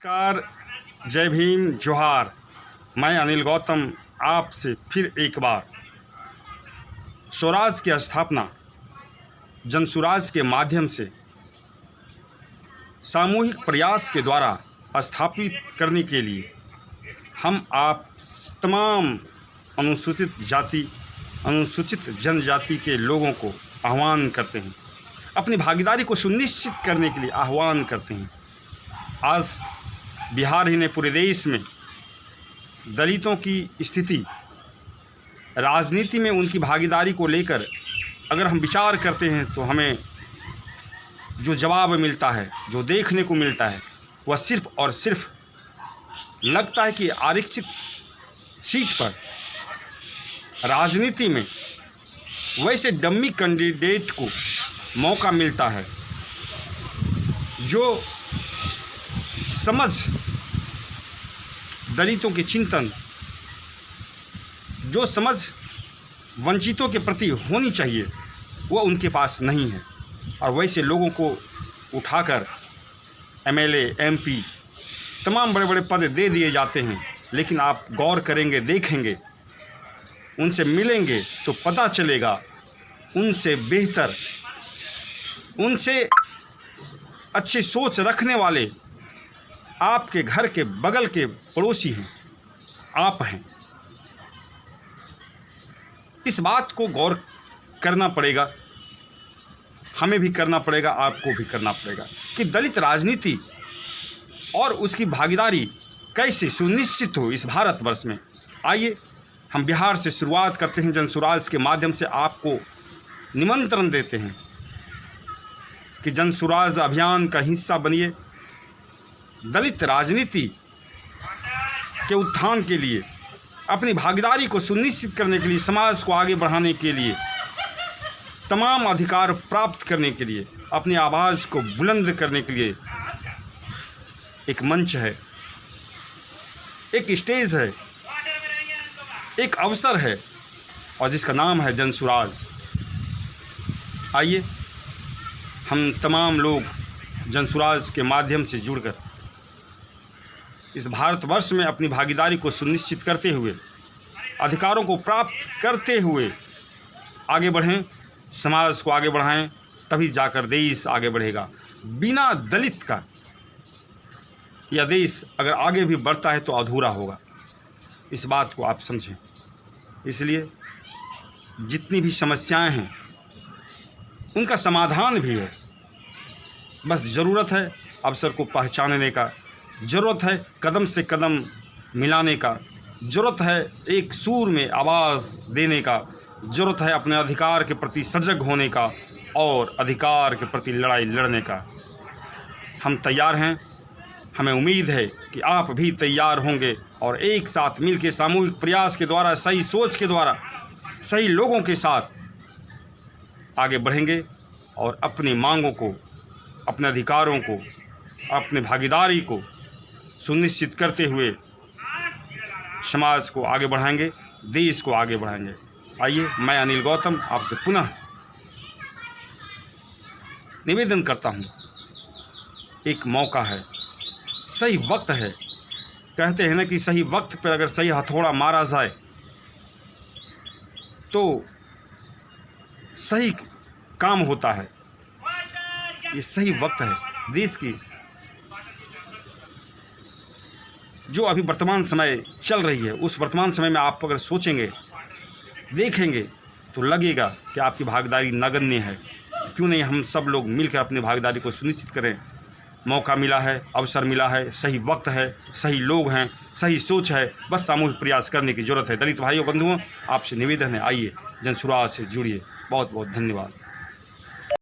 नमस्कार, जय भीम, जोहार। मैं अनिल गौतम आपसे फिर एक बार स्वराज की स्थापना जनसुराज के माध्यम से सामूहिक प्रयास के द्वारा स्थापित करने के लिए हम आप तमाम अनुसूचित जाति, अनुसूचित जनजाति के लोगों को आह्वान करते हैं, अपनी भागीदारी को सुनिश्चित करने के लिए आह्वान करते हैं। आज बिहार ही ने पूरे देश में दलितों की स्थिति, राजनीति में उनकी भागीदारी को लेकर अगर हम विचार करते हैं तो हमें जो जवाब मिलता है, जो देखने को मिलता है, वह सिर्फ और सिर्फ लगता है कि आरक्षित सीट पर राजनीति में वैसे डम्मी कैंडिडेट को मौका मिलता है जो समझ दलितों के चिंतन, जो समझ वंचितों के प्रति होनी चाहिए, वह उनके पास नहीं है। और वैसे लोगों को उठाकर एमएलए, एमपी, तमाम बड़े बड़े पद दे दिए जाते हैं। लेकिन आप गौर करेंगे, देखेंगे, उनसे मिलेंगे तो पता चलेगा उनसे बेहतर, उनसे अच्छी सोच रखने वाले आपके घर के बगल के पड़ोसी हैं, आप हैं। इस बात को गौर करना पड़ेगा, हमें भी करना पड़ेगा, आपको भी करना पड़ेगा कि दलित राजनीति और उसकी भागीदारी कैसे सुनिश्चित हो इस भारतवर्ष में। आइए हम बिहार से शुरुआत करते हैं। जनसुराज के माध्यम से आपको निमंत्रण देते हैं कि जनसुराज अभियान का हिस्सा बनिए। दलित राजनीति के उत्थान के लिए, अपनी भागीदारी को सुनिश्चित करने के लिए, समाज को आगे बढ़ाने के लिए, तमाम अधिकार प्राप्त करने के लिए, अपनी आवाज़ को बुलंद करने के लिए एक मंच है, एक स्टेज है, एक अवसर है, और जिसका नाम है जनसुराज। आइए हम तमाम लोग जनसुराज के माध्यम से जुड़कर इस भारतवर्ष में अपनी भागीदारी को सुनिश्चित करते हुए, अधिकारों को प्राप्त करते हुए आगे बढ़ें, समाज को आगे बढ़ाएं, तभी जाकर देश आगे बढ़ेगा। बिना दलित का यह देश अगर आगे भी बढ़ता है तो अधूरा होगा। इस बात को आप समझें। इसलिए जितनी भी समस्याएं हैं उनका समाधान भी है, बस ज़रूरत है अवसर को पहचानने का, ज़रूरत है कदम से कदम मिलाने का, ज़रूरत है एक सूर में आवाज़ देने का, ज़रूरत है अपने अधिकार के प्रति सजग होने का और अधिकार के प्रति लड़ाई लड़ने का। हम तैयार हैं, हमें उम्मीद है कि आप भी तैयार होंगे और एक साथ मिलकर सामूहिक प्रयास के द्वारा, सही सोच के द्वारा, सही लोगों के साथ आगे बढ़ेंगे और अपनी मांगों को, अपने अधिकारों को, अपनी भागीदारी को सुनिश्चित करते हुए समाज को आगे बढ़ाएंगे, देश को आगे बढ़ाएंगे। आइए मैं अनिल गौतम आपसे पुनः निवेदन करता हूँ, एक मौका है, सही वक्त है। कहते हैं ना कि सही वक्त पर अगर सही हथौड़ा मारा जाए तो सही काम होता है। ये सही वक्त है। देश की जो अभी वर्तमान समय चल रही है, उस वर्तमान समय में आप अगर सोचेंगे, देखेंगे, तो लगेगा कि आपकी भागीदारी नगण्य है। क्यों नहीं हम सब लोग मिलकर अपनी भागीदारी को सुनिश्चित करें। मौका मिला है, अवसर मिला है, सही वक्त है, सही लोग हैं, सही सोच है, बस सामूहिक प्रयास करने की ज़रूरत है। दलित भाइयों, बंधुओं, आपसे निवेदन है, आइए जनसुराज से जुड़िए। बहुत बहुत धन्यवाद।